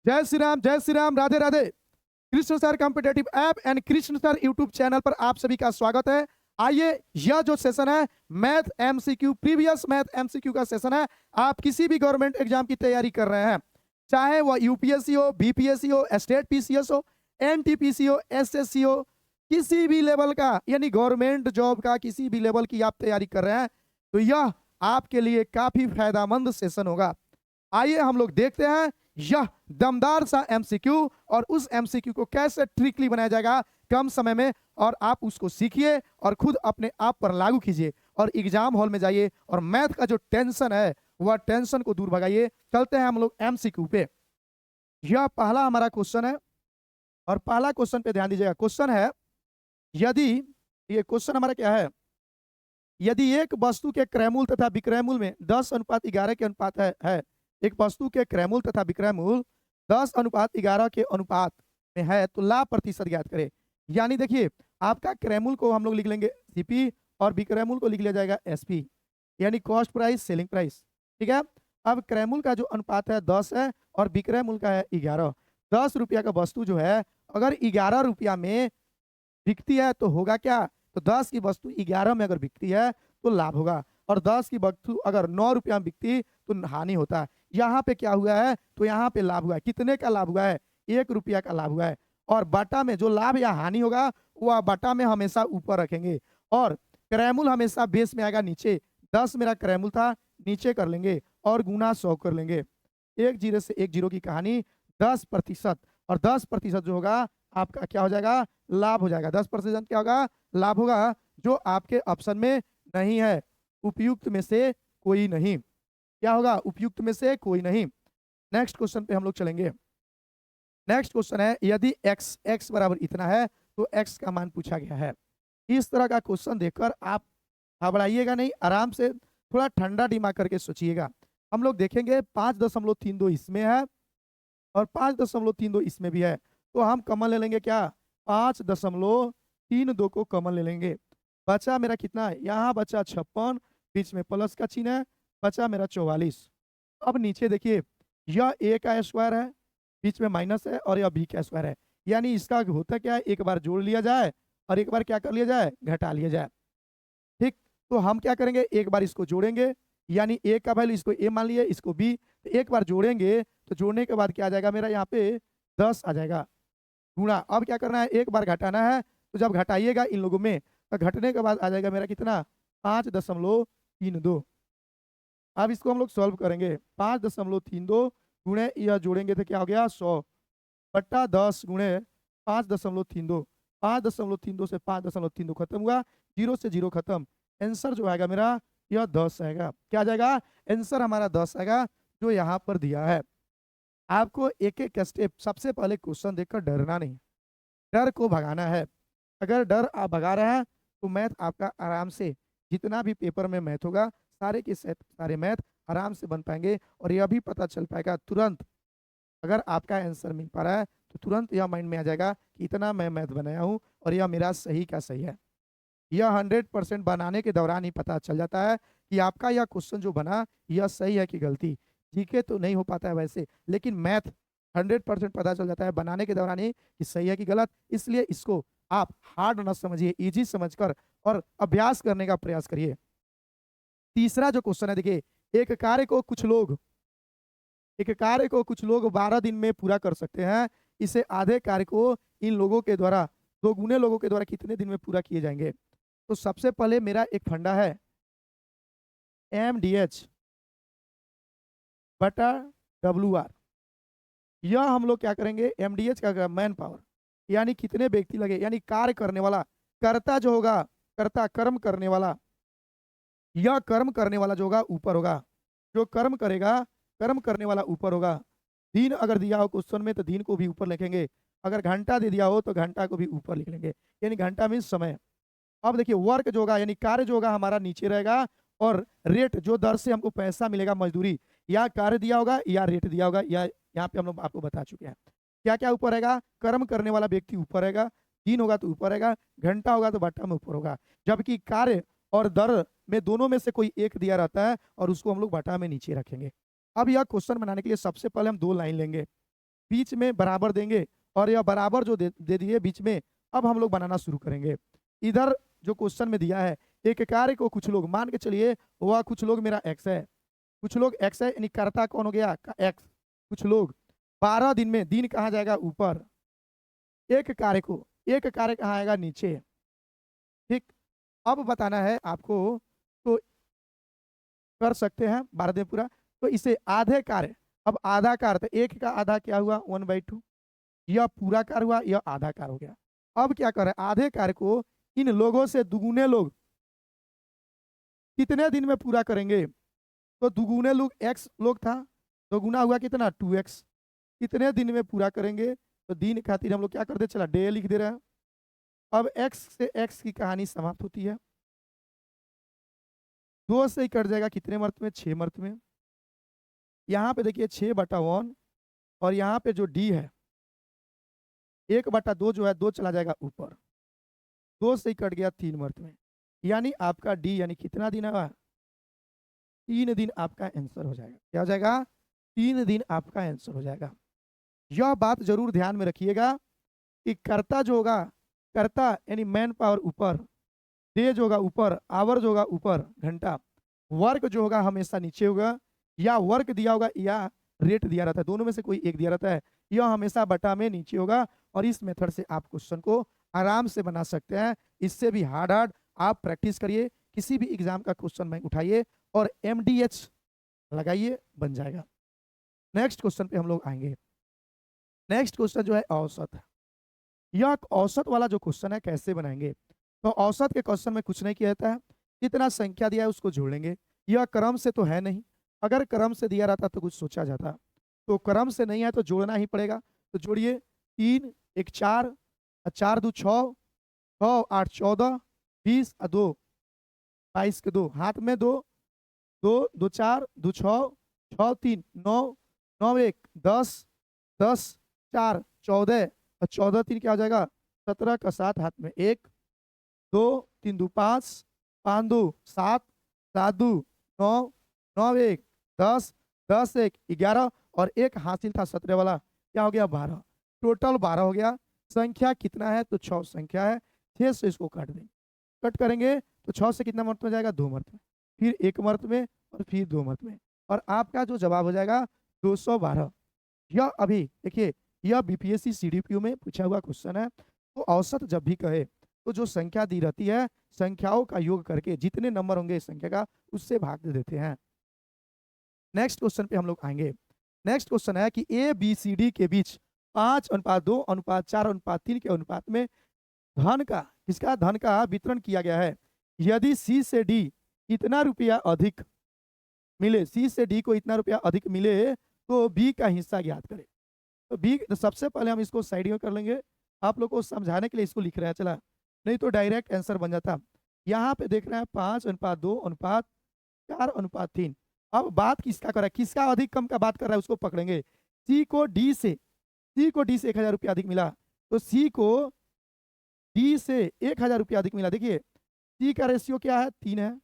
जय Shri Ram, Radhe Radhe. Krishna sir competitive app and Krishna sir YouTube channel पर आप सभी का स्वागत है। आइए, यह जो सेशन है math MCQ, previous math MCQ का सेशन है। आप किसी भी गवर्नमेंट एग्जाम की तैयारी कर रहे हैं, चाहे वह यूपीएससी हो, बीपीएससी हो, स्टेट पीसीएस हो, एनटीपीसी हो, एसएससी हो, किसी भी लेवल का यानी गवर्नमेंट जॉब का किसी भी लेवल की आप तैयारी कर रहे हैं तो यह आपके लिए काफी फायदेमंद सेशन होगा। आइए हम लोग देखते हैं यह दमदार सा एमसीक्यू और उस एमसीक्यू को कैसे ट्रिकली बनाया जाएगा कम समय में, और आप उसको सीखिए और खुद अपने आप पर लागू कीजिए और एग्जाम हॉल में जाइए और मैथ का जो टेंशन है वह टेंशन को दूर भगाइए। चलते हैं हम लोग एमसीक्यू पे। यह पहला हमारा क्वेश्चन है और पहला क्वेश्चन पे ध्यान दीजिएगा। क्वेश्चन है, यदि ये क्वेश्चन हमारा क्या है, यदि एक वस्तु के क्रयमूल तथा विक्रयमूल में 10:11 के अनुपात है, एक वस्तु के क्रयमूल तथा विक्रयमूल 10:11 के अनुपात में है तो लाभ प्रतिशत ज्ञात करें। यानी देखिए, आपका क्रयमूल को हम लोग लिख लेंगे सीपी और विक्रयमूल को लिख लिया जाएगा एसपी, यानी कॉस्ट प्राइस सेलिंग प्राइस। ठीक है। अब क्रयमूल का जो अनुपात है 10 है और विक्रयमूल का है 11। 10 रुपया का वस्तु जो है अगर 11 रुपया में बिकती है तो होगा क्या, तो 10 की वस्तु 11 में अगर बिकती है तो लाभ होगा, और 10 की वस्तु अगर 9 रुपया में बिकती तो हानि होता है। यहाँ पे क्या हुआ है, तो यहाँ पे लाभ हुआ है। कितने का लाभ हुआ है, 1 रुपया का लाभ हुआ है। और बाटा में जो लाभ या हानि होगा वह बाटा में हमेशा ऊपर रखेंगे, और क्रयमूल हमेशा बेस में आएगा नीचे। 10 मेरा क्रयमूल था, नीचे कर लेंगे और गुना 100 कर लेंगे। 1 जीरो से 1 जीरो की कहानी 10%, और 10% जो होगा आपका क्या हो जाएगा, लाभ हो जाएगा। 10% क्या होगा, लाभ होगा, जो आपके ऑप्शन में नहीं है, उपयुक्त में से कोई नहीं। क्या होगा, उपयुक्त में से कोई नहीं। नेक्स्ट क्वेश्चन पे हम लोग चलेंगे। नेक्स्ट क्वेश्चन है, यदि x बराबर इतना है तो x का मान पूछा गया है। इस तरह का क्वेश्चन देखकर आप घबराइएगा नहीं, आराम से थोड़ा ठंडा दिमाग करके सोचिएगा। हम लोग देखेंगे 5.32 इसमें है और 5.32 इसमें भी है, तो हम कॉमन ले लेंगे क्या, 5.32 को कॉमन ले लेंगे। बचा मेरा कितना है, यहाँ बचा 56, बीच में प्लस का चिन्ह है, बचा मेरा 44। अब नीचे देखिए, यह a का स्क्वायर है, बीच में माइनस है, और यह b का स्क्वायर है। यानी इसका होता क्या है, एक बार जोड़ लिया जाए और एक बार क्या कर लिया जाए, घटा लिया जाए। ठीक, तो हम क्या करेंगे, एक बार इसको जोड़ेंगे, यानी a का वैल्यू इसको a मान लिए, इसको b, तो एक बार जोड़ेंगे तो जोड़ने के बाद क्या आ जाएगा मेरा यहाँ पे 10 आ जाएगा गुणा। अब क्या करना है, एक बार घटाना है, तो जब घटाइएगा इन लोगों में तो घटने के बाद आ जाएगा मेरा कितना, 5.32। अब इसको हम लोग सॉल्व करेंगे। 5.32 गुणे यह जोड़ेंगे तो क्या हो गया, 100 बट्टा 10 गुणे 5.32। 5.32 से 5.32 खत्म हुआ, 0 से 0 खत्म। आंसर जो आएगा मेरा यह 10 आएगा। क्या आ जाएगा, आंसर हमारा 10 आएगा, जो यहाँ पर दिया है। आपको एक एक स्टेप, सबसे पहले क्वेश्चन देखकर डरना नहीं, डर को भगाना है। अगर डर आप भगा रहे हैं तो मैथ आपका आराम से, जितना भी पेपर में मैथ होगा सारे के सारे मैथ आराम से बन पाएंगे, और यह भी पता चल पाएगा तुरंत, अगर आपका आंसर मिल पा रहा है तो तुरंत यह माइंड में आ जाएगा कि इतना मैं मैथ बनाया हूँ और यह मेरा सही का सही है। यह 100% बनाने के दौरान ही पता चल जाता है कि आपका यह क्वेश्चन जो बना यह सही है कि गलती। जीके तो नहीं हो पाता है वैसे, लेकिन मैथ 100% पता चल जाता है बनाने के दौरान ही कि सही है कि गलत। इसलिए इसको आप हार्ड न समझिए, इजी समझकर और अभ्यास करने का प्रयास करिए। तीसरा जो क्वेश्चन है, देखिए, एक कार्य को कुछ लोग 12 दिन में पूरा कर सकते हैं, इसे आधे कार्य को इन लोगों के द्वारा, 2 गुने लोगों के द्वारा कितने दिन में पूरा किए जाएंगे। तो सबसे पहले मेरा एक फंडा है MDH बटा WR। यह हम लोग क्या करेंगे, MDH का मैन पावर, यानी कितने व्यक्ति लगे, यानी कार्य करने वाला, कर्ता जो होगा, कर्ता कर्म करने वाला, यह कर्म करने वाला जो होगा ऊपर होगा, जो कर्म करेगा, कर्म करने वाला ऊपर होगा। दिन अगर दिया हो क्वेश्चन में तो दिन को भी ऊपर लिखेंगे, अगर घंटा दे दिया हो तो घंटा को भी ऊपर लिख लेंगे, यानी घंटा मीन्स समय। अब देखिए, वर्क जो होगा यानी कार्य जो होगा हमारा नीचे रहेगा, और रेट जो दर से हमको पैसा मिलेगा मजदूरी, या कार्य दिया होगा या रेट दिया होगा, या यहाँ पे हम लोग आपको बता चुके हैं। क्या क्या ऊपर रहेगा, कर्म करने वाला व्यक्ति ऊपर रहेगा, दिन होगा तो ऊपर रहेगा, घंटा होगा तो बट्टा में ऊपर होगा, जबकि कार्य और दर में दोनों में से कोई एक दिया रहता है और उसको हम लोग बटा में नीचे रखेंगे। अब यह क्वेश्चन बनाने के लिए सबसे पहले हम 2 लाइन लेंगे, बीच में बराबर देंगे और यह बराबर जो दे दिए बीच में, अब हम लोग बनाना शुरू करेंगे। इधर जो क्वेश्चन में दिया है, एक कार्य को कुछ लोग मान के चलिए, वह कुछ लोग मेरा एक्स है, कुछ लोग एक्स है, यानी कर्ता कौन हो गया एक्स। कुछ लोग 12 दिन में, दिन कहाँ जाएगा ऊपर, एक कार्य कहाँ आएगा नीचे। ठीक, अब बताना है आपको, तो कर सकते हैं 12 दिन पूरा। तो इसे आधे कार्य, अब आधा कार्य, तो एक का आधा क्या हुआ 1/2, यह पूरा कार्य हुआ, यह आधा कार्य हो गया। अब क्या करें, आधे कार्य को इन लोगों से दुगुने लोग कितने दिन में पूरा करेंगे, तो दुगुने लोग एक्स लोग था, तो गुना हुआ कितना 2x, कितने दिन में पूरा करेंगे, तो दिन खातिर हम लोग क्या करते, चला डे लिख दे रहे हैं। अब x से x की कहानी समाप्त होती है, 2 से ही कट जाएगा, कितने मर्त में 6 मर्त में। यहाँ पे देखिए 6/1, और यहाँ पे जो d है 1/2 जो है 2 चला जाएगा ऊपर, 2 से ही कट गया 3 मर्त में, यानी आपका d यानी कितना दिन आएगा, 3 दिन आपका आंसर हो जाएगा। क्या हो जाएगा, 3 दिन आपका आंसर हो जाएगा। यह बात जरूर ध्यान में रखिएगा कि कर्ता जो होगा, कर्ता यानी मैन पावर ऊपर, डे जो होगा ऊपर, आवर जो होगा ऊपर घंटा, वर्क जो होगा हमेशा नीचे होगा, या वर्क दिया होगा या रेट दिया रहता है, दोनों में से कोई एक दिया रहता है, यह हमेशा बटा में नीचे होगा। और इस मेथड से आप क्वेश्चन को आराम से बना सकते हैं। इससे भी हार्ड आप प्रैक्टिस करिए, किसी भी एग्जाम का क्वेश्चन बैंक उठाइए और MDH लगाइए, बन जाएगा। नेक्स्ट क्वेश्चन पे हम लोग आएंगे। नेक्स्ट क्वेश्चन जो है औसत है। यह औसत वाला जो क्वेश्चन है कैसे बनाएंगे, तो औसत के क्वेश्चन में कुछ नहीं किया जाता है, कितना संख्या दिया है उसको जोड़ेंगे। यह क्रम से तो है नहीं, अगर क्रम से दिया रहता तो कुछ सोचा जाता, तो क्रम से नहीं है तो जोड़ना ही पड़ेगा। तो जोड़िए, 3 1 4, 4 2 6, 6 8 14, 20 2 22 के 2, हाथ में 2 2 2 4 2 6 6 3 9 9 1 10 10 4 14, और 14 3 क्या हो जाएगा 17 का 7, हाथ में 1 2 3 2 5 5 2 7 7 2 9 9 1 10 10 1 11, और एक हासिल था 17 वाला, क्या हो गया 12, टोटल 12 हो गया। संख्या कितना है, तो 6 संख्या है, 6 से इसको काट देंगे, कट करेंगे तो 6 से कितना मर्त में जाएगा 2 मर्त में, फिर 1 मर्त में, और फिर 2 मर्त में, और आपका जो जवाब हो जाएगा 212। यह अभी देखिए, यह BPSC CDPO में पूछा हुआ क्वेश्चन है। तो औसत जब भी कहे तो जो संख्या दी रहती है, संख्याओं का योग करके जितने नंबर होंगे इस संख्या का, उससे भाग दे देते हैं। नेक्स्ट क्वेश्चन पे हम लोग आएंगे। नेक्स्ट क्वेश्चन है कि ABCD के बीच 5:2:4:3 के अनुपात में धन का, किसका धन का वितरण किया गया है। यदि C से D इतना रुपया अधिक मिले, C से D को इतना रुपया अधिक मिले, तो B का हिस्सा ज्ञात करें। तो B, तो सबसे पहले हम इसको साइड में कर लेंगे, आप लोग को समझाने के लिए इसको लिख रहे हैं, चला नहीं तो डायरेक्ट आंसर बन जाता। यहाँ पे देख रहे हैं 5:2:4:3। अब बात किसका कर रहा है, किसका अधिक कम का बात कर रहा है, उसको पकड़ेंगे। C को D से 1,000 रुपया अधिक मिला, तो C को D से 1,000 रुपया अधिक मिला। देखिए C का रेशियो क्या है 3 है,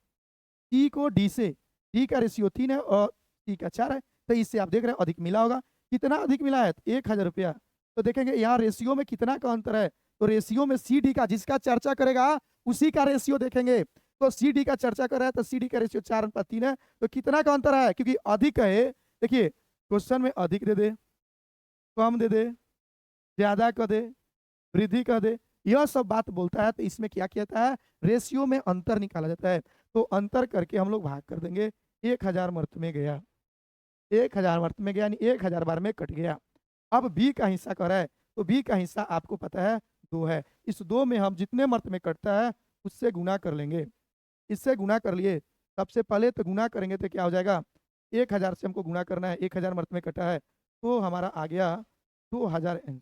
C को D से, D का रेशियो 3 है और C का 4 है, तो इससे आप देख रहे हैं अधिक मिला होगा। कितना अधिक मिला है 1,000 रुपया। तो देखेंगे यहाँ रेशियो में कितना का अंतर है, तो रेशियो में CD का, जिसका चर्चा करेगा उसी का रेशियो देखेंगे। तो CD का चर्चा कर रहा है, तो CD का रेशियो 4:3 है, तो कितना का अंतर है, क्योंकि अधिक है। देखिए क्वेश्चन में अधिक दे दे, कम दे दे, ज्यादा कर दे, वृद्धि कर दे, यह सब बात बोलता है। तो इसमें क्या किया जाता है, रेशियो में अंतर निकाला जाता है। तो अंतर करके हम लोग भाग कर देंगे, 1,000 मर्त में गया, 1,000 मर्त में गया, यानी 1,000 बार में कट गया। अब B का हिस्सा कर रहा है, तो B का हिस्सा आपको पता है 2 है, इस 2 में हम जितने मर्त में कटता है उससे गुना कर लेंगे। इससे गुना कर लिए, सबसे पहले तो गुना करेंगे तो क्या हो जाएगा, 1,000 से हमको गुना करना है, 1,000 मर्त में कटा है, तो हमारा आ गया 2,000।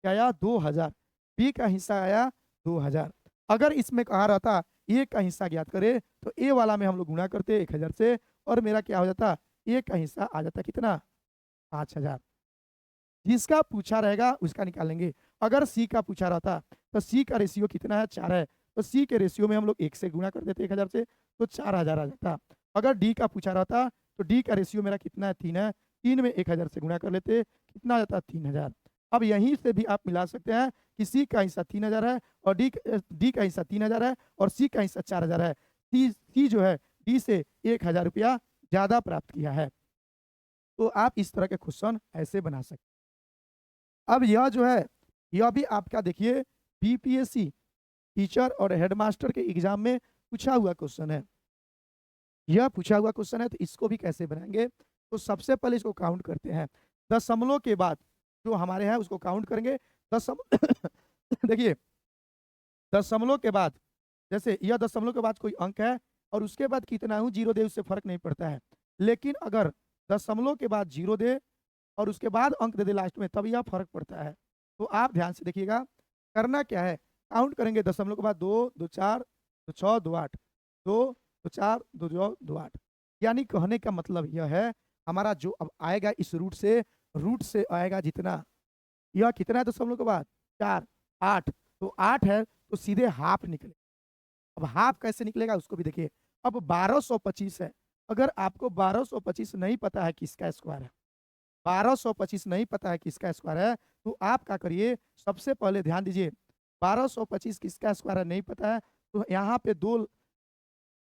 क्या आया 2,000, B का हिस्सा आया 2,000। अगर इसमें कहा रहता A का हिस्सा ज्ञात करे, तो A वाला में हम लोग गुना करते 1,000 से, और मेरा क्या हो जाता, A का हिस्सा आ जाता कितना 5,000। जिसका पूछा रहेगा उसका निकालेंगे। अगर C का पूछा रहता तो C का रेशियो कितना है 4 है, तो C के रेशियो में हम लोग 1 से गुना कर देते 1,000 से, तो 4,000 आ जाता। अगर D का पूछा रहता तो D का रेशियो मेरा कितना है 3 है, 3 में 1000 से गुणा कर लेते, कितना जाता 3000। अब यहीं से भी आप मिला सकते हैं कि सी का हिस्सा 3000 है और डी का हिस्सा 3000 है और सी का हिस्सा 4000 है। सी जो है डी से 1000 रुपया ज़्यादा प्राप्त किया है। तो आप इस तरह के क्वेश्चन ऐसे बना सकते हैं। अब यह जो है, यह भी आपका देखिए बीपीएससी टीचर और हेडमास्टर के एग्जाम में पूछा हुआ क्वेश्चन है। यह पूछा हुआ क्वेश्चन है, तो इसको भी कैसे बनाएंगे? तो सबसे पहले इसको काउंट करते हैं। दशमलव के बाद जो हमारे हैं उसको काउंट करेंगे। दशम देखिए, दशमलव के बाद, जैसे यह दशमलव के बाद कोई अंक है और उसके बाद कितना हूँ जीरो दे, उससे फर्क नहीं पड़ता है। लेकिन अगर दशमलव के बाद जीरो दे और उसके बाद अंक दे दे लास्ट में, तब यह फर्क पड़ता है। तो आप ध्यान से देखिएगा, करना क्या है, काउंट करेंगे दशमलव के बाद 2, 2 4, 2 6, 2 8, 2, 2 4, 2 2, 2 8। यानी कहने का मतलब यह है, हमारा जो अब आएगा इस रूट से आएगा जितना, यह कितना है दशमलव के बाद 4, 8, तो 8 है तो सीधे हाफ निकले। अब हाफ कैसे निकलेगा उसको भी देखिए। अब 1225 है, अगर आपको 1225 नहीं पता है किसका स्क्वायर है, 1225 नहीं पता है किसका स्क्वायर है, तो आप क्या करिए, सबसे पहले ध्यान दीजिए, 1225 किसका स्क्वायर है नहीं पता है, तो यहाँ पे दो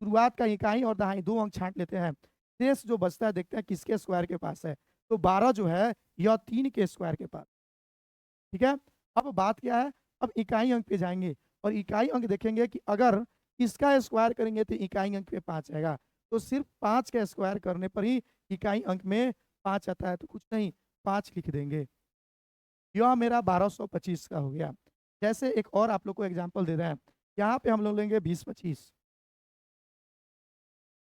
शुरुआत का इकाई और दहाई 2 अंक छांट लेते हैं। शेष जो बचता है देखते हैं किसके स्क्वायर के पास है। तो 12 जो है यह 3 के स्क्वायर के पास। ठीक है, अब बात क्या है, अब इकाई अंक पे जाएंगे और इकाई अंक देखेंगे कि अगर इसका स्क्वायर करेंगे तो इकाई अंक पे 5 आएगा। तो सिर्फ 5 का स्क्वायर करने पर ही इकाई अंक में 5 आता है, तो कुछ नहीं 5 लिख देंगे। यह मेरा 1225 का हो गया। जैसे एक और आप लोग को एग्जाम्पल दे रहे हैं, यहाँ पे हम लोग लेंगे 2025।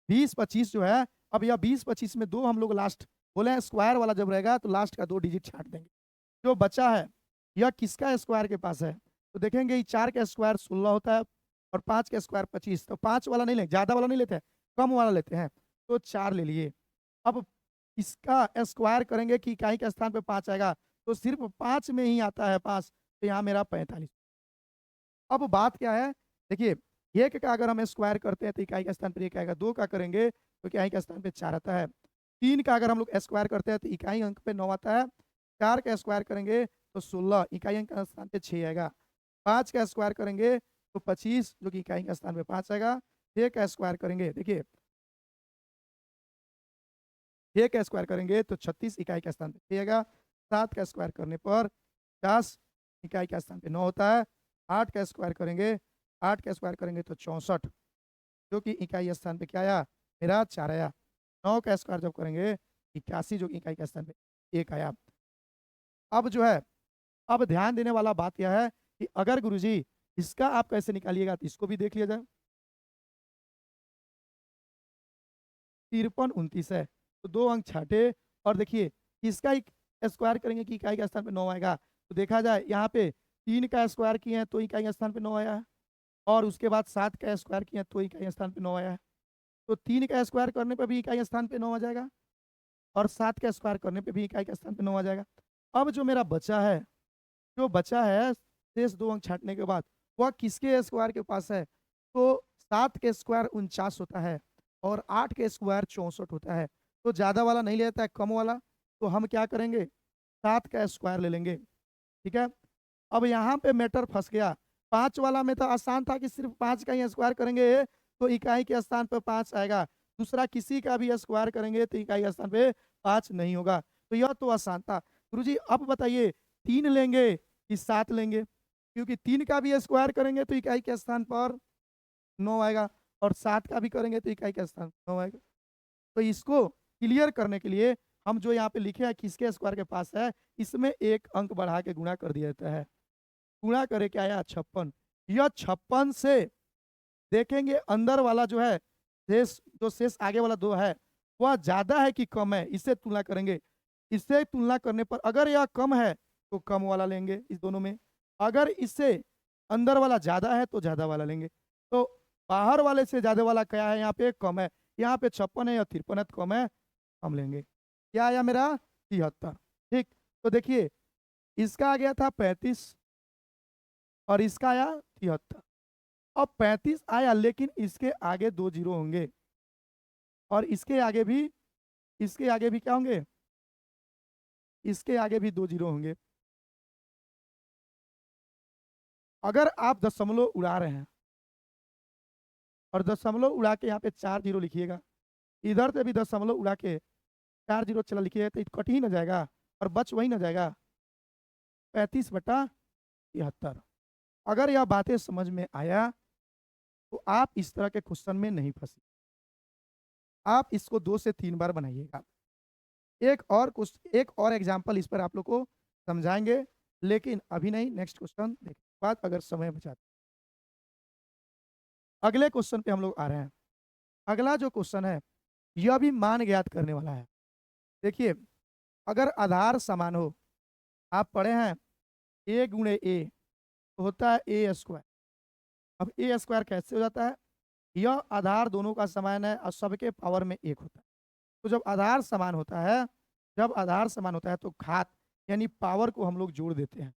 2025 जो है, अब यह 2025 में दो हम लोग लास्ट बोले हैं, स्क्वायर वाला जब रहेगा तो लास्ट का 2 डिजिट छाट देंगे। जो बचा है यह किसका स्क्वायर के पास है, तो देखेंगे 4 का स्क्वायर 16 होता है और 5 का स्क्वायर 25। तो 5 वाला नहीं लेंगे, ज़्यादा वाला नहीं लेते हैं, कम वाला लेते हैं, तो 4 ले लिए। अब इसका स्क्वायर करेंगे कि इकाई के स्थान पे 5 आएगा, तो सिर्फ 5 में ही आता है 5, तो यहाँ मेरा 45। अब बात क्या है, देखिए 1 का अगर हम स्क्वायर करते हैं तो इकाई के स्थान पर 1 आएगा, 2 का करेंगे तो इकाई के स्थान पे 4 आता है, 3 का अगर हम लोग स्क्वायर करते हैं तो इकाई अंक पे 9 आता है, 4 का स्क्वायर करेंगे तो 16 इकाई अंक के स्थान पे 6 आएगा, 5 का स्क्वायर करेंगे तो 25 जो कि इकाई के स्थान पे 5 आएगा, 6 का स्क्वायर करेंगे, देखिए 6 का स्क्वायर करेंगे तो 36 इकाई के स्थान पे 6 आएगा, 7 का स्क्वायर करने पर 50 इकाई के स्थान पे 9 होता है, 8 का स्क्वायर करेंगे, 8 का स्क्वायर करेंगे तो 64 जो कि इकाई स्थान पे क्या आया, मेरा 4 आया। 9 का स्क्वायर जब करेंगे 81 जो कि इकाई के स्थान पे 1 आया। अब जो है, अब ध्यान देने वाला बात यह है कि अगर गुरुजी इसका आप कैसे निकालिएगा, तो इसको भी देख लिया जाए। 53 29 है, तो 2 अंक छाटे और देखिए इसका एक स्क्वायर करेंगे कि इकाई के स्थान पे 9 आएगा, तो देखा जाए यहाँ पे 3 का स्क्वायर किए हैं तो इकाई के स्थान पे 9 आया है, और उसके बाद 7 का स्क्वायर किए हैं तो इकाई स्थान पे 9 आया है। तो 3 का स्क्वायर करने पर भी इकाई स्थान पे 9 आ जाएगा और 7 का स्क्वायर करने पे भी इकाई के स्थान पे 9 आ जाएगा। अब जो मेरा बचा है, जो बचा है शेष 2 अंक छाटने के बाद, वह किसके स्क्वायर के पास है, तो 7 के स्क्वायर 49 होता है और 8 के स्क्वायर 64 होता है। तो ज़्यादा वाला नहीं लेता है, कम वाला, तो हम क्या करेंगे 7 का स्क्वायर ले लेंगे। ठीक है, अब यहाँ पे मैटर फंस गया। 5 वाला में तो आसान था कि सिर्फ 5 का ही स्क्वायर करेंगे तो इकाई के स्थान पर 5 आएगा, दूसरा किसी का भी स्क्वायर करेंगे तो इकाई के स्थान पे 5 नहीं होगा, तो यह तो आसान था। गुरुजी अब बताइए 3 लेंगे कि 7 लेंगे, क्योंकि 3 का भी स्क्वायर करेंगे तो इकाई के स्थान पर 9 आएगा और 7 का भी करेंगे तो इकाई के स्थान पर 9 आएगा। तो इसको क्लियर करने के लिए हम जो यहाँ पे लिखे हैं किसके स्क्वायर के पास है, इसमें एक अंक बढ़ा के गुणा कर दिया जाता है। गुणा करे क्या आया 56। यह 56 से देखेंगे अंदर वाला जो है शेष आगे वाला 2 है वह ज्यादा है कि कम है, इससे तुलना करेंगे। इससे तुलना करने पर अगर यह कम है तो कम वाला लेंगे इस दोनों में, अगर इससे अंदर वाला ज्यादा है तो ज्यादा वाला लेंगे। तो बाहर वाले से ज्यादा वाला क्या है, यहाँ पे कम है, यहाँ पे 56 है या 53 है, कम है, कम लेंगे। क्या आया मेरा 73। ठीक, तो देखिए इसका आ गया था 35 और इसका आया 73। अब 35 आया लेकिन इसके आगे 2 जीरो होंगे और इसके आगे भी क्या होंगे इसके आगे भी 2 जीरो होंगे। अगर आप दशमलव उड़ा रहे हैं और दशमलव उड़ा के यहाँ पे 4 जीरो लिखिएगा, इधर से भी दशमलव उड़ा के 4 जीरो चला लिखिएगा, तो कट ही ना जाएगा और बच वही ना जाएगा 35/73। अगर यह बातें समझ में आया तो आप इस तरह के क्वेश्चन में नहीं फंसे। आप इसको 2 से 3 बार बनाइएगा। एक और एग्जाम्पल इस पर आप लोग को समझाएंगे, लेकिन अभी नहीं, नेक्स्ट क्वेश्चन देखने के बाद अगर समय बचा। अगले क्वेश्चन पे हम लोग आ रहे हैं। अगला जो क्वेश्चन है यह भी मान ज्ञात करने वाला है। देखिए, अगर आधार समान हो, आप पढ़े हैं a गुणे a तो होता है a स्क्वायर। अब a स्क्वायर कैसे हो जाता है? यह आधार दोनों का समान है और सबके पावर में 1 होता है। तो जब आधार समान होता है, तो घात यानी पावर को हम लोग जोड़ देते हैं।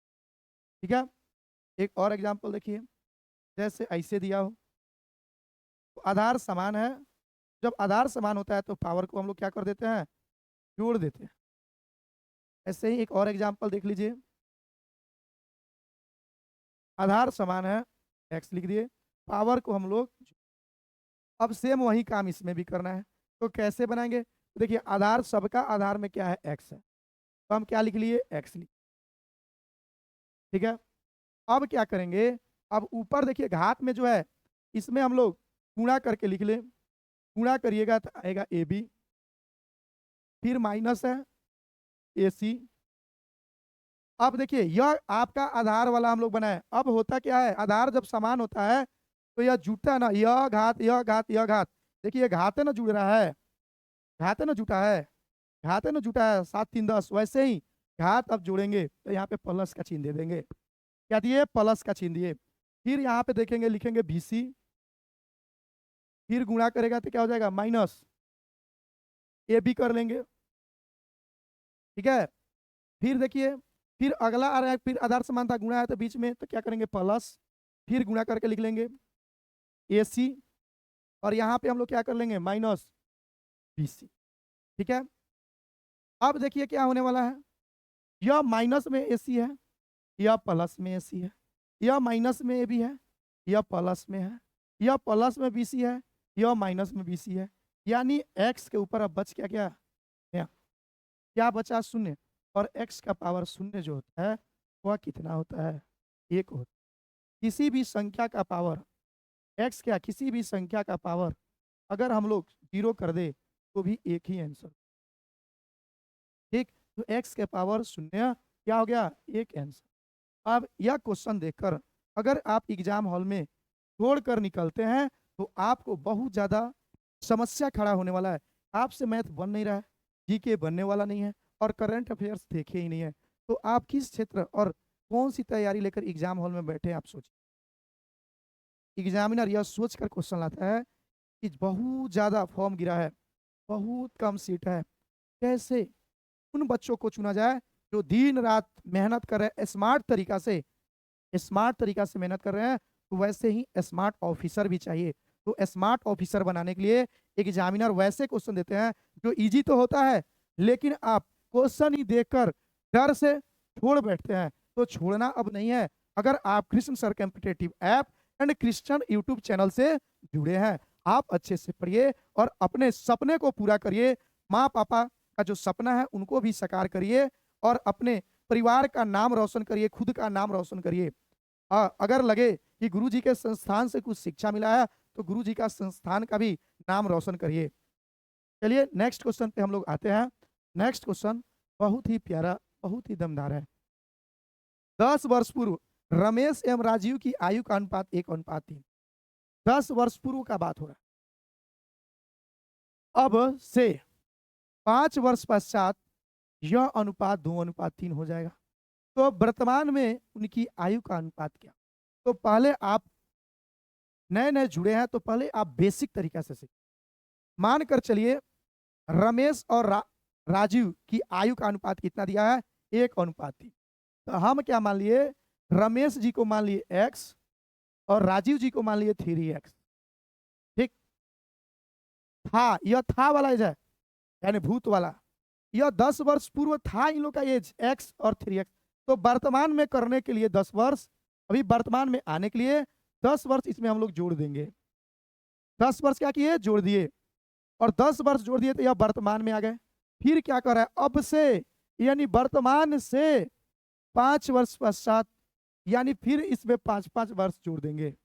ठीक है, एक और एग्जांपल देखिए, जैसे ऐसे दिया हो, तो आधार समान है, जब आधार समान होता है तो पावर को हम लोग क्या कर देते हैं? जोड़ देते हैं। ऐसे ही एक और एग्जांपल देख लीजिए, आधार समान है, x लिख दिए, पावर को हम लोग, अब सेम वही काम इसमें भी करना है। तो कैसे बनाएंगे? तो देखिए, आधार सबका आधार में क्या है? x है, तो हम क्या लिख लिए? x लिख। ठीक है, अब क्या करेंगे? अब ऊपर देखिए घात में जो है, इसमें हम लोग गुणा करके लिख ले। गुणा करिएगा तो आएगा ए बी, फिर माइनस है ए सी। अब देखिए, यह आपका आधार वाला हम लोग बनाए। अब होता क्या है? आधार जब समान होता है तो यह जुटता है ना, यह घात यह घात यह घात। देखिए, घात है ना जुड़ रहा है, घात है ना जुटा है, घात है ना जुटा है, 7 3 10। वैसे ही घात अब जोड़ेंगे तो यहाँ पे प्लस का चिन्ह दे देंगे। क्या दिए? प्लस का चिन्ह दिए। फिर यहाँ पे देखेंगे, लिखेंगे बीसी, फिर गुणा करेगा तो क्या हो जाएगा? माइनस ए बी कर लेंगे। ठीक है, फिर देखिए, फिर अगला आ रहा है, फिर आधार समानता गुणा है तो बीच में, तो क्या करेंगे? प्लस, फिर गुणा करके लिख लेंगे ए सी, और यहाँ पे हम लोग क्या कर लेंगे? Minus B C. ठीक है, अब देखिए क्या होने वाला है, यह माइनस में ए सी है, यह प्लस में ए सी है, यह माइनस में ए बी है, यह प्लस में है, यह प्लस में बी सी है, यह माइनस में बी सी है। यानी एक्स के ऊपर अब बच क्या क्या? क्या बचा? शून्य। और x का पावर शून्य जो होता है वह कितना होता है? 1 होता है। किसी भी संख्या का पावर x, क्या किसी भी संख्या का पावर अगर हम लोग 0 कर दे तो भी एक ही आंसर। ठीक, तो x के पावर शून्य क्या हो गया? 1 आंसर। अब यह क्वेश्चन देखकर अगर आप एग्जाम हॉल में छोड़ कर निकलते हैं तो आपको बहुत ज्यादा समस्या खड़ा होने वाला है। आपसे मैथ बन नहीं रहा है, जीके बनने वाला नहीं है, और करंट अफेयर्स देखे ही नहीं है, तो आप किस क्षेत्र और कौन सी तैयारी लेकर एग्जाम हॉल में बैठे? आप सोचिए। एग्जामिनर यह सोच कर क्वेश्चन लाता है कि बहुत ज्यादा फॉर्म गिरा है, बहुत कम सीट है, कैसे उन बच्चों को चुना जाए जो दिन रात मेहनत कर रहे हैं, स्मार्ट तरीका से मेहनत कर रहे हैं। तो वैसे ही स्मार्ट ऑफिसर भी चाहिए। तो स्मार्ट ऑफिसर बनाने के लिए एग्जामिनर वैसे क्वेश्चन देते हैं जो इजी तो होता है, लेकिन आप क्वेश्चन ही देखकर डर से छोड़ बैठते हैं। तो छोड़ना अब नहीं है। अगर आप Krishna sir competitive app and Krishna YouTube channel से जुड़े हैं, आप अच्छे से पढ़िए और अपने सपने को पूरा करिए। माँ पापा का जो सपना है उनको भी साकार करिए और अपने परिवार का नाम रोशन करिए, खुद का नाम रोशन करिए। अगर लगे कि गुरुजी के संस्थान से कुछ शिक्षा मिला है तो गुरुजी का संस्थान का भी नाम रोशन करिए। चलिए नेक्स्ट क्वेश्चन पे हम लोग आते हैं। नेक्स्ट क्वेश्चन बहुत ही प्यारा, बहुत ही दमदार है। 10 वर्ष पूर्व रमेश एवं राजीव की आयु का अनुपात 1:3। 10 वर्ष पूर्व का बात हो रहा है। अब से 5 वर्ष पश्चात यह अनुपात 2:3 हो जाएगा। तो वर्तमान में उनकी आयु का अनुपात क्या? तो पहले आप नए नए जुड़े हैं तो पहले आप बेसिक तरीका से सीखें। मानकर चलिए रमेश और राजीव की आयु का अनुपात कितना दिया है? 1:3। तो हम क्या मान लिए? रमेश जी को मान लिए x और राजीव जी को मान लिए 3x। ठीक था, यह था वाला है यानी भूत वाला, यह 10 वर्ष पूर्व था इन लोग का एज x और 3x। तो वर्तमान में करने के लिए 10 वर्ष, अभी वर्तमान में आने के लिए 10 वर्ष इसमें हम लोग जोड़ देंगे। 10 वर्ष क्या किए, जोड़ दिए, और 10 वर्ष जोड़ दिए तो यह वर्तमान में आ गए। फिर क्या कर रहा है, अब से यानी वर्तमान से 5 वर्ष पश्चात, यानी फिर इसमें 5-5 वर्ष जोड़ देंगे।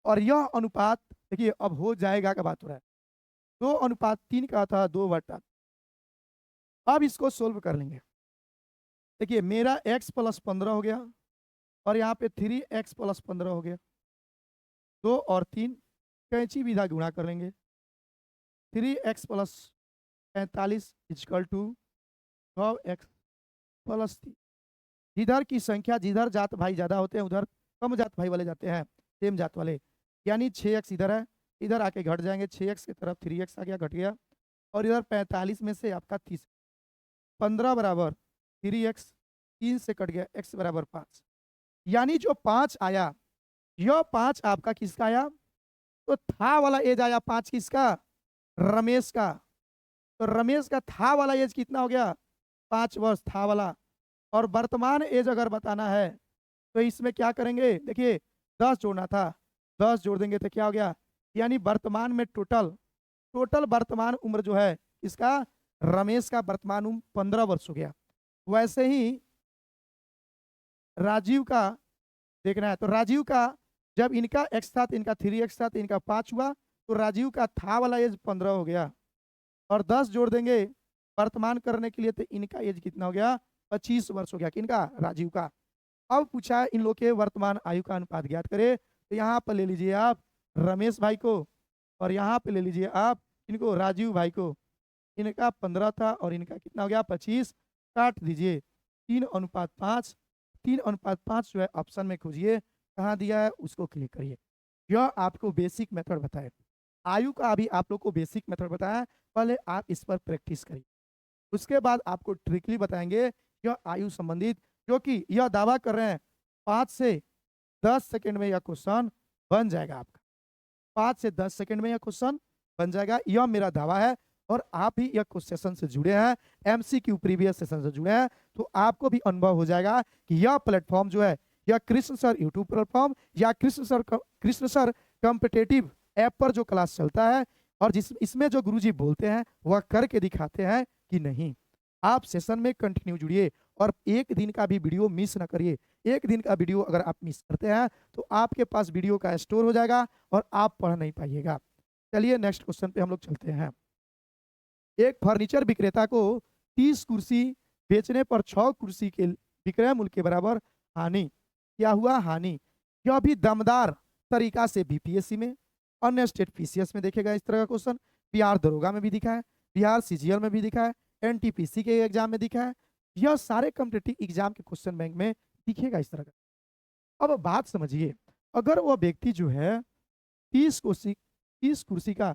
और यह अनुपात देखिए अब हो जाएगा, का बात हो रहा है 2:3 का था 2/। अब इसको सोल्व कर लेंगे। देखिए मेरा x + 15 हो गया और यहाँ पे 3x + 15 हो गया। 2 और 3 कैंची विधा गुणा कर लेंगे। 3x + 45 = 9x + 3। जिधर की संख्या, जिधर जात भाई ज्यादा होते हैं उधर कम जात भाई वाले जाते हैं, सेम जात वाले। यानी 6x इधर है, इधर आके घट जाएंगे, 6x की तरफ 3x आ गया, घट गया। और इधर 45 में से आपका 30, 15 बराबर 3x, 3 से कट गया, x बराबर 5। यानी जो 5 आया, यह 5 आपका किसका आया, तो था वाला एज आया 5 किसका, रमेश का। तो रमेश का था वाला एज कितना हो गया, 5 वर्ष था वाला। और वर्तमान एज अगर बताना है तो इसमें क्या करेंगे, देखिए 10 जोड़ना था, 10 जोड़ देंगे तो क्या हो गया, यानी वर्तमान में टोटल वर्तमान उम्र जो है इसका, रमेश का वर्तमान उम्र 15 वर्ष हो गया। वैसे ही राजीव का देखना है, तो राजीव का जब इनका x था तो इनका 3x था तो इनका 5 हुआ, तो राजीव का था वाला एज 15 हो गया। और 10 जोड़ देंगे वर्तमान करने के लिए तो इनका एज कितना हो गया, 25 वर्ष हो गया, किनका, राजीव का। अब पूछा है इन लोग के वर्तमान आयु का अनुपात ज्ञात करे, तो यहाँ पर ले लीजिए आप रमेश भाई को, और यहाँ पे ले लीजिए आप इनको राजीव भाई को। इनका 15 था और इनका कितना हो गया, 25। काट दीजिए, 3:5। 3:5 जो है ऑप्शन में खोजिए, कहाँ दिया है उसको क्लिक करिए। यह आपको बेसिक मेथड बताए, आयु का अभी आप लोग को बेसिक मेथड बताया, पहले आप इस पर प्रैक्टिस करिए। उसके बाद आपको ट्रिकली बताएंगे यह आयु संबंधित, क्योंकि यह दावा कर रहे हैं 5 से 10 सेकंड में यह क्वेश्चन बन जाएगा आपका। 5 से 10 सेकंड में यह क्वेश्चन बन जाएगा, यह मेरा दावा है। और आप भी यह सेशन से जुड़े हैं, एमसीक्यू प्रीवियस सेशन से जुड़े हैं, तो आपको भी अनुभव हो जाएगा कि यह प्लेटफॉर्म जो है, यह कृष्ण सर यूट्यूब प्लेटफॉर्म या कृष्ण सर कॉम्पिटिटिव ऐप पर जो क्लास चलता है, और इसमें जो गुरुजी बोलते हैं वह करके दिखाते हैं कि नहीं। आप सेशन में कंटिन्यू जुड़िए और एक दिन का भी वीडियो मिस ना करिए। एक दिन का वीडियो अगर आप मिस करते हैं तो आपके पास वीडियो का स्टोर हो जाएगा और आप पढ़ नहीं पाइएगा। चलिए नेक्स्ट क्वेश्चन पे हम लोग चलते हैं। एक फर्नीचर विक्रेता को 30 कुर्सी बेचने पर 6 कुर्सी के विक्रय मूल्य के बराबर हानि। क्या हुआ, हानि। यह भी दमदार तरीका से बीपीएससी में, अन्य स्टेट पीसीएस में देखेगा इस तरह का क्वेश्चन, बिहार दरोगा में भी दिखा है, बिहार सीजीएल में भी दिखा है, एनटीपीसी के एग्जाम में दिखा है। यह सारे कॉम्पिटिटिव एग्जाम के क्वेश्चन बैंक में दिखेगा इस तरह का। अब बात समझिए, अगर वह व्यक्ति जो है 30 कुर्सी का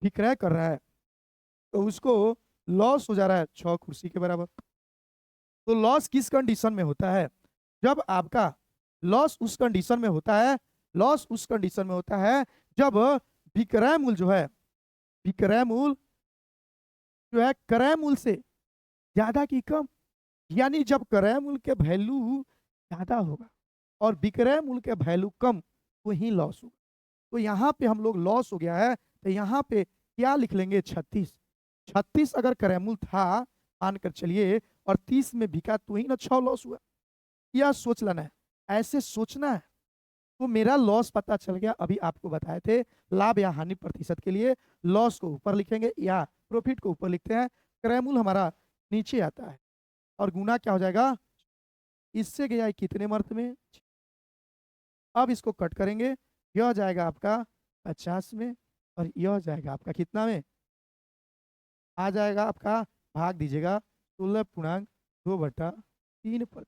विक्रय कर रहा है तो उसको लॉस हो जा रहा है 6 कुर्सी के बराबर। तो लॉस किस कंडीशन में होता है, जब आपका लॉस उस कंडीशन में होता है, लॉस उस कंडीशन में होता है जब विक्रय मूल्य जो है, विक्रय मूल्य जो है क्रय मूल्य से ज्यादा की कम। यानी जब क्रय मूल्य के वैल्यू ज्यादा होगा और विक्रय मूल्य के वैल्यू कम, तो ही लॉस होगा। तो यहाँ पे हम लोग लॉस हो गया है, तो यहाँ पे क्या लिख लेंगे, 36 अगर क्रय मूल्य था मानकर चलिए और 30 में बिका तो ही ना 6 लॉस हुआ। यह सोच लेना है, ऐसे सोचना है। तो मेरा लॉस पता चल गया, अभी आपको बताए थे लाभ या हानि प्रतिशत के लिए लॉस को ऊपर लिखेंगे या प्रॉफिट को ऊपर लिखते हैं, क्रय मूल्य हमारा नीचे आता है और गुना क्या हो जाएगा, इससे गया कितने मर्त में। अब इसको कट करेंगे, यह जाएगा आपका 50 में और यह जाएगा आपका कितना में, आ जाएगा आपका, भाग दीजिएगा 16.2/3।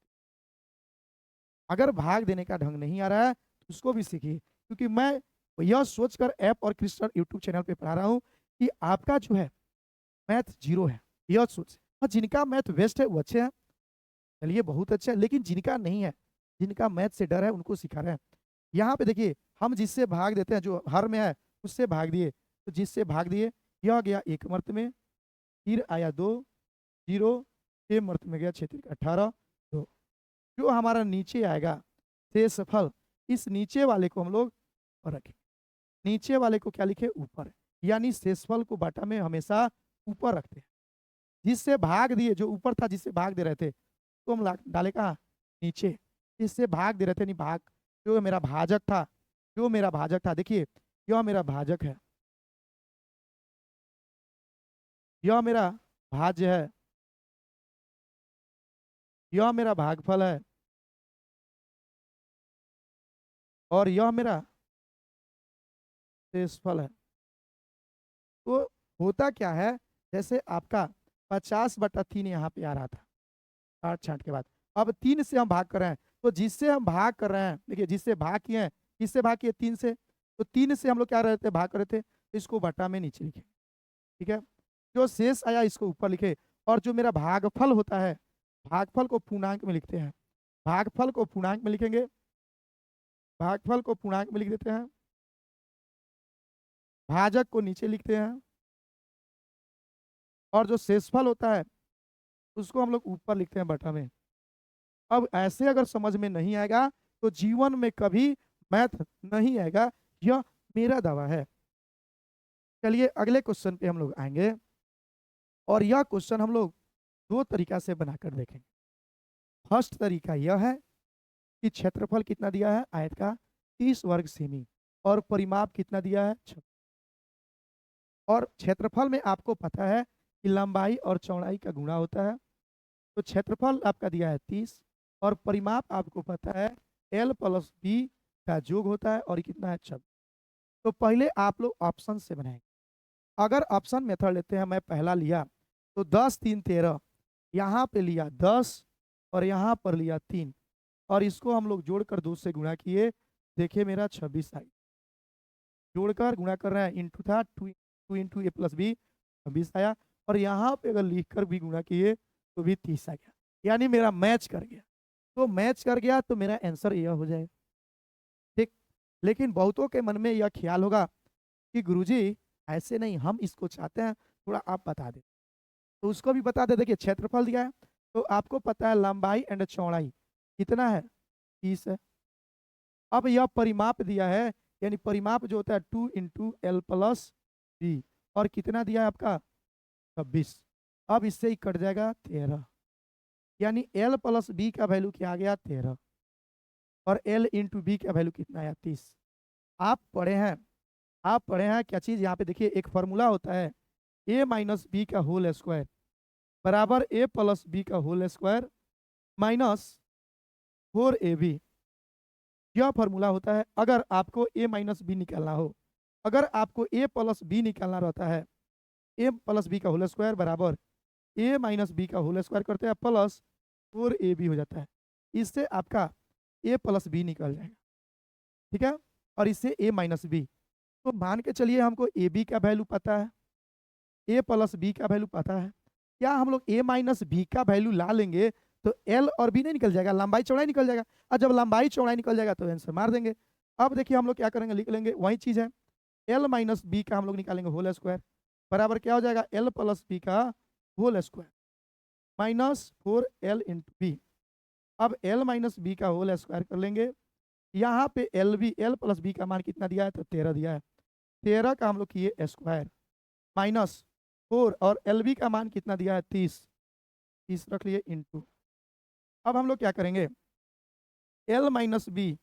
अगर भाग देने का ढंग नहीं आ रहा है तो उसको भी सीखिए, क्योंकि मैं यह सोचकर ऐप और कृष्ण यूट्यूब चैनल पे पढ़ा रहा हूँ कि आपका जो है मैथ 0 है, यह सोच। और जिनका मैथ वेस्ट है वो अच्छे हैं, चलिए बहुत अच्छा है, लेकिन जिनका नहीं है, जिनका मैथ से डर है, उनको सिखा रहे हैं। यहाँ पे देखिए हम जिससे भाग देते हैं, जो हर में है उससे भाग दिए, तो जिससे भाग दिए यह गया 1 मर्त में, फिर आया 2 0 के मर्त में गया 6 18 2। जो हमारा नीचे आएगा शेषफल, इस नीचे वाले को हम लोग ऊपर रखें। नीचे वाले को क्या लिखे? ऊपर। यानी शेषफल को बटा में हमेशा ऊपर रखते हैं। जिससे भाग दिए, जो ऊपर था जिससे भाग दे रहे थे, तो हम डाले कहाँ? नीचे। इससे भाग दे रहे थे, नहीं भाग, जो मेरा भाजक था, जो मेरा भाजक था, देखिए यह मेरा भाजक है, यह मेरा भाज्य है, यह मेरा भागफल है, और यह मेरा शेषफल है। तो होता क्या है, जैसे आपका 50/3 यहाँ पे आ रहा था 8 छांट के बाद, अब 3 से हम भाग कर रहे हैं, तो जिससे हम भाग कर रहे हैं, देखिए जिससे भाग किए हैं, किससे भाग किए? 3 से। तो 3 से हम लोग क्या रहे थे? भाग कर रहे थे, तो इसको बटा में नीचे लिखे, ठीक है। जो शेष आया इसको ऊपर लिखे, और जो मेरा भागफल होता है, भागफल को पूर्णांक में लिखते हैं, भागफल को पूर्णांक में लिखेंगे, भागफल को पूर्णांक में लिख देते हैं, भाजक को नीचे लिखते हैं, और जो शेषफल होता है उसको हम लोग ऊपर लिखते हैं बटा में। अब ऐसे अगर समझ में नहीं आएगा तो जीवन में कभी मैथ नहीं आएगा, यह मेरा दावा है। चलिए अगले क्वेश्चन पे हम लोग आएंगे, और यह क्वेश्चन हम लोग 2 तरीका से बनाकर देखेंगे। फर्स्ट तरीका यह है कि क्षेत्रफल कितना दिया है आयत का? 30 वर्ग सेमी, और परिमाप कितना दिया है? 6। और क्षेत्रफल में आपको पता है कि लंबाई और चौड़ाई का गुणा होता है, तो क्षेत्रफल आपका दिया है 30, और परिमाप आपको पता है L + B का योग होता है, और ये कितना है? 26। तो पहले आप लोग ऑप्शन से बनाएंगे। अगर ऑप्शन मेथड लेते हैं, मैं पहला लिया तो 10 3 13, यहाँ पे लिया 10 और यहाँ पर लिया 3, और इसको हम लोग जोड़कर 2 से गुणा किए, देखिए मेरा 26 आई। जोड़कर गुणा कर रहे हैं, इंटू था 2 इंटू A + B 26 आया, और यहाँ पे अगर लिखकर भी गुणा किए तो भी 30 आ गया, यानी मेरा मैच कर गया। तो मैच कर गया तो मेरा आंसर यह हो जाएगा, ठीक। लेकिन बहुतों के मन में यह ख्याल होगा कि गुरुजी ऐसे नहीं, हम इसको चाहते हैं थोड़ा आप बता दें, तो उसको भी बता दे। देखिए क्षेत्रफल दिया है, तो आपको पता है लंबाई एंड चौड़ाई कितना है? 30 है। अब यह परिमाप दिया है, यानी परिमाप जो होता है 2 इंटू L + B, और कितना दिया है आपका? 26। अब इससे ही कट जाएगा 13, यानी L + B का वैल्यू क्या आ गया? 13, और L इंटू B का वैल्यू कितना आया? 30। आप पढ़े हैं, आप पढ़े हैं क्या चीज़? यहाँ पे देखिए एक फॉर्मूला होता है, A - B का होल स्क्वायर बराबर A + B का होल स्क्वायर माइनस 4AB। यह फॉर्मूला होता है अगर आपको A - B निकालना हो। अगर आपको A + B निकालना रहता है, A + B का होल स्क्वायर बराबर A - B का होल स्क्वायर करते हैं प्लस 4AB हो जाता है। इससे आपका A + B निकल जाएगा, ठीक है, और इससे A - B। तो मान के चलिए हमको AB का वैल्यू पता है, A + B का वैल्यू पता है, क्या हम लोग A - B का वैल्यू ला लेंगे तो L और B नहीं निकल जाएगा, लंबाई चौड़ाई निकल जाएगा, और जब लंबाई चौड़ाई निकल जाएगा तो आंसर मार देंगे। अब देखिए हम लोग क्या करेंगे, लिख लेंगे वही चीज़ है, L - B का हम लोग निकालेंगे होल स्क्वायर बराबर क्या हो जाएगा? L + B का whole square minus 4L into B। अब L - B का होल स्क्वायर कर लेंगे, यहाँ पे L + B का मान कितना दिया है? तो 13 दिया है, 13 का हम लोग किए स्क्वायर माइनस 4, और LB का मान कितना दिया है? 30, 30 रख लिए इंटू। अब हम लोग क्या करेंगे, L - B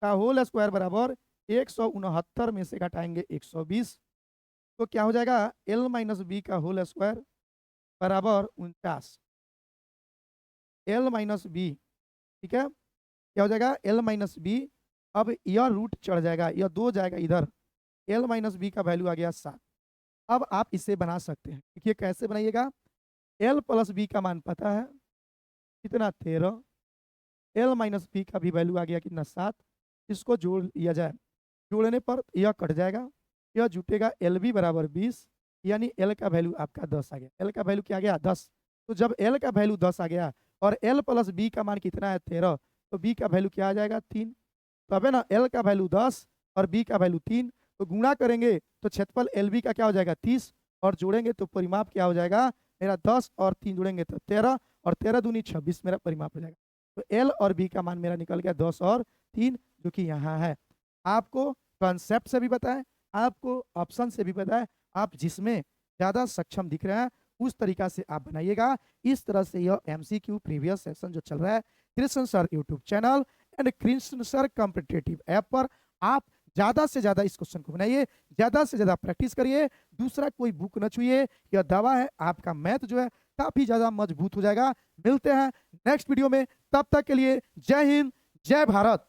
का होल स्क्वायर बराबर 169 में से घटाएंगे 120, तो क्या हो जाएगा? L - B का होल स्क्वायर बराबर 49, L - B, ठीक है, क्या हो जाएगा? L - B। अब यह रूट चढ़ जाएगा, यह 2 जाएगा इधर, L - B का वैल्यू आ गया 7। अब आप इसे बना सकते हैं, देखिए कैसे बनाइएगा। L + B का मान पता है कितना? 13, L - B का भी वैल्यू आ गया कितना? 7। इसको जोड़ लिया जाए, जोड़ने पर यह कट जाएगा, यह जुटेगा LB बराबर 20, यानी L का वैल्यू आपका 10 आ गया। L का वैल्यू क्या आ गया? 10। तो जब L का वैल्यू 10 आ गया और L + B का मान कितना है? 13, तो B का वैल्यू क्या आ जाएगा? 3। तो अब है ना, L का वैल्यू 10 और B का वैल्यू 3, तो गुणा करेंगे तो क्षेत्रफल LB का क्या हो जाएगा? 30, और जोड़ेंगे तो परिमाप क्या हो जाएगा मेरा 10 और 3 जोड़ेंगे तो 13 और 13 दूनी 26 मेरा परिमाप हो जाएगा। तो एल और बी का मान मेरा निकल गया 10 और 3 जो कि यहाँ है। आपको कॉन्सेप्ट से भी बताएं, आपको ऑप्शन से भी बताएं, आप जिसमें ज़्यादा सक्षम दिख रहे हैं उस तरीका से आप बनाइएगा। इस तरह से यह एमसीक्यू प्रीवियस सेशन जो चल रहा है Krishna sir YouTube channel and Krishna sir competitive app पर, आप ज़्यादा से ज़्यादा इस क्वेश्चन को बनाइए, ज़्यादा से ज़्यादा प्रैक्टिस करिए, दूसरा कोई बुक न छुइए। यह दावा है आपका मैथ जो है काफ़ी ज़्यादा मजबूत हो जाएगा। मिलते हैं नेक्स्ट वीडियो में, तब तक के लिए जय हिंद, जय भारत।